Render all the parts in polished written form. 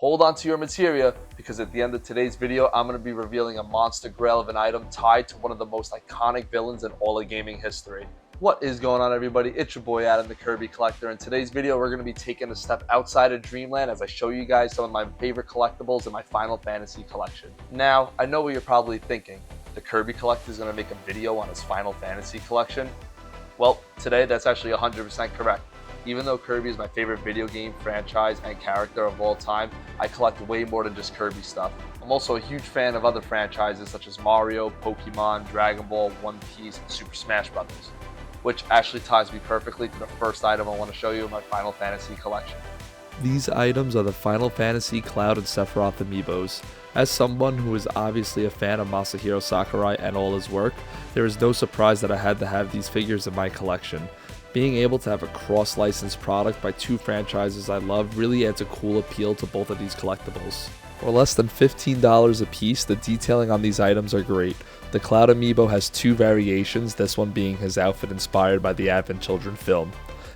Hold on to your materia, because at the end of today's video, I'm going to be revealing a monster grail of an item tied to one of the most iconic villains in all of gaming history. What is going on, everybody? It's your boy Adam, the Kirby Collector. In today's video, we're going to be taking a step outside of Dreamland as I show you guys some of my favorite collectibles in my Final Fantasy collection. Now, I know what you're probably thinking. The Kirby Collector is going to make a video on his Final Fantasy collection. Well, today that's actually 100% correct. Even though Kirby is my favorite video game franchise and character of all time, I collect way more than just Kirby stuff. I'm also a huge fan of other franchises such as Mario, Pokemon, Dragon Ball, One Piece, and Super Smash Bros., which actually ties me perfectly to the first item I want to show you in my Final Fantasy collection. These items are the Final Fantasy Cloud and Sephiroth amiibos. As someone who is obviously a fan of Masahiro Sakurai and all his work, there is no surprise that I had to have these figures in my collection. Being able to have a cross-licensed product by two franchises I love really adds a cool appeal to both of these collectibles. For less than $15 a piece, the detailing on these items are great. The Cloud amiibo has two variations, this one being his outfit inspired by the Advent Children film.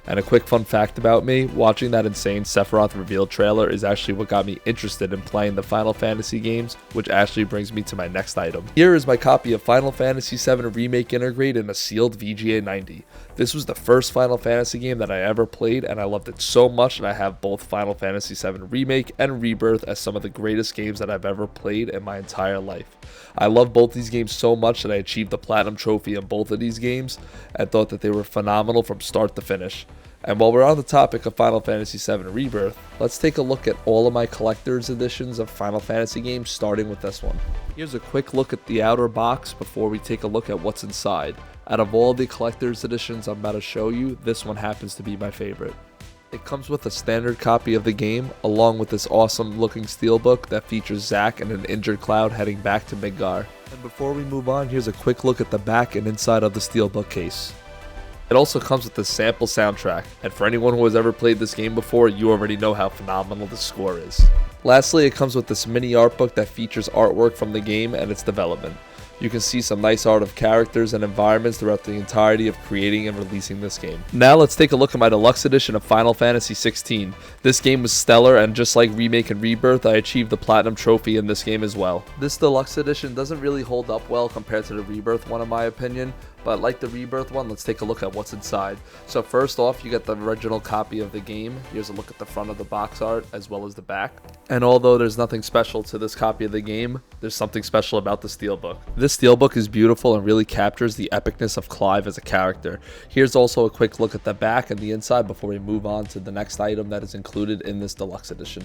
And a quick fun fact about me, watching that insane Sephiroth reveal trailer is actually what got me interested in playing the Final Fantasy games, which actually brings me to my next item. Here is my copy of Final Fantasy VII Remake Intergrade in a sealed VGA 90. This was the first Final Fantasy game that I ever played, and I loved it so much that I have both Final Fantasy VII Remake and Rebirth as some of the greatest games that I've ever played in my entire life. I love both these games so much that I achieved the Platinum Trophy in both of these games, and thought that they were phenomenal from start to finish. And while we're on the topic of Final Fantasy VII Rebirth, let's take a look at all of my collector's editions of Final Fantasy games, starting with this one. Here's a quick look at the outer box before we take a look at what's inside. Out of all the collector's editions I'm about to show you, this one happens to be my favorite. It comes with a standard copy of the game, along with this awesome looking steelbook that features Zack and an injured Cloud heading back to Midgar. And before we move on, here's a quick look at the back and inside of the steelbook case. It also comes with the sample soundtrack, and for anyone who has ever played this game before, you already know how phenomenal the score is. Lastly, it comes with this mini art book that features artwork from the game and its development. You can see some nice art of characters and environments throughout the entirety of creating and releasing this game. Now let's take a look at my deluxe edition of Final Fantasy XVI. This game was stellar, and just like Remake and Rebirth, I achieved the Platinum Trophy in this game as well. This deluxe edition doesn't really hold up well compared to the Rebirth one in my opinion, but like the Rebirth one, let's take a look at what's inside. So first off, you get the original copy of the game. Here's a look at the front of the box art as well as the back. And although there's nothing special to this copy of the game, there's something special about the steelbook. This steelbook is beautiful and really captures the epicness of Clive as a character. Here's also a quick look at the back and the inside before we move on to the next item that is included in this deluxe edition.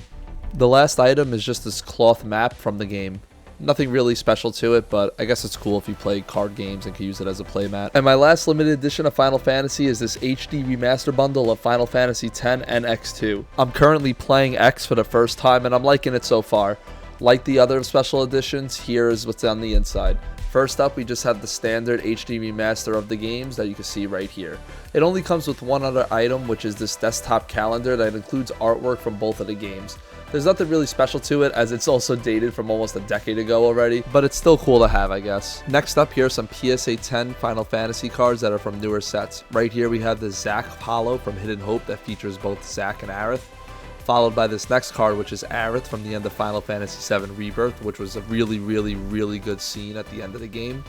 The last item is just this cloth map from the game. Nothing really special to it, but I guess it's cool if you play card games and can use it as a playmat. And my last limited edition of Final Fantasy is this HD remaster bundle of Final Fantasy X and X2. I'm currently playing X for the first time and I'm liking it so far. Like the other special editions, here is what's on the inside. First up, we just have the standard HD remaster of the games that you can see right here. It only comes with one other item, which is this desktop calendar that includes artwork from both of the games. There's nothing really special to it, as it's also dated from almost a decade ago already, but it's still cool to have, I guess. Next up, here are some PSA 10 Final Fantasy cards that are from newer sets. Right here we have the Zack Hollow from Hidden Hope that features both Zack and Aerith, followed by this next card, which is Aerith from the end of Final Fantasy VII Rebirth, which was a really good scene at the end of the game.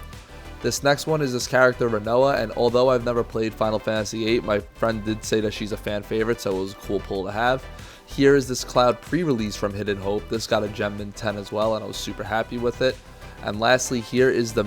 This next one is this character Renoa, and although I've never played Final Fantasy VIII, my friend did say that she's a fan favorite, so it was a cool pull to have. Here is this Cloud pre-release from Hidden Hope. This got a Gem Mint 10 as well, and I was super happy with it. And lastly, here is the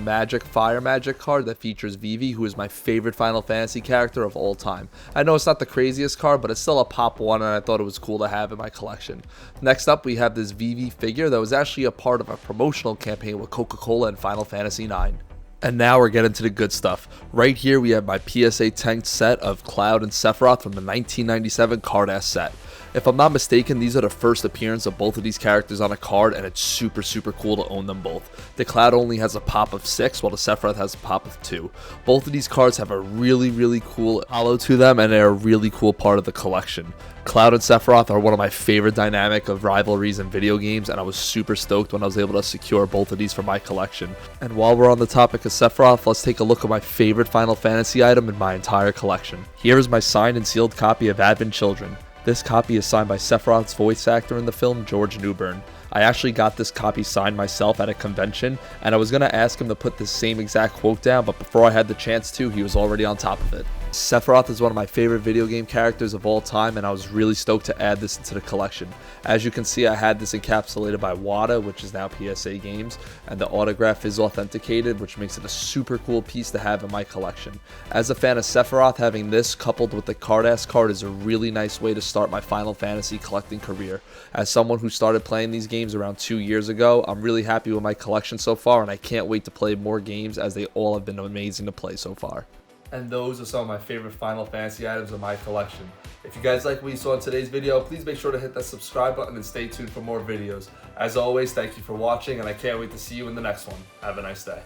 Fire Magic card that features Vivi, who is my favorite Final Fantasy character of all time. I know it's not the craziest card, but it's still a pop one, and I thought it was cool to have in my collection. Next up, we have this Vivi figure that was actually a part of a promotional campaign with Coca-Cola and Final Fantasy IX. And now we're getting to the good stuff. Right here we have my PSA 10 set of Cloud and Sephiroth from the 1997 card-ass set. If I'm not mistaken, these are the first appearance of both of these characters on a card, and it's super cool to own them both. The Cloud only has a pop of 6, while the Sephiroth has a pop of 2. Both of these cards have a really cool holo to them, and they're a really cool part of the collection. Cloud and Sephiroth are one of my favorite dynamic of rivalries in video games, and I was super stoked when I was able to secure both of these for my collection. And while we're on the topic of Sephiroth, let's take a look at my favorite Final Fantasy item in my entire collection. Here is my signed and sealed copy of Advent Children. This copy is signed by Sephiroth's voice actor in the film, George Newbern. I actually got this copy signed myself at a convention, and I was going to ask him to put the same exact quote down, but before I had the chance to, he was already on top of it. Sephiroth is one of my favorite video game characters of all time, and I was really stoked to add this into the collection. As you can see, I had this encapsulated by WADA, which is now PSA Games, and the autograph is authenticated, which makes it a super cool piece to have in my collection. As a fan of Sephiroth, having this coupled with the card-ass card is a really nice way to start my Final Fantasy collecting career. As someone who started playing these games around 2 years ago, I'm really happy with my collection so far, and I can't wait to play more games as they all have been amazing to play so far. And those are some of my favorite Final Fantasy items in my collection. If you guys like what you saw in today's video, please make sure to hit that subscribe button and stay tuned for more videos. As always, thank you for watching, and I can't wait to see you in the next one. Have a nice day.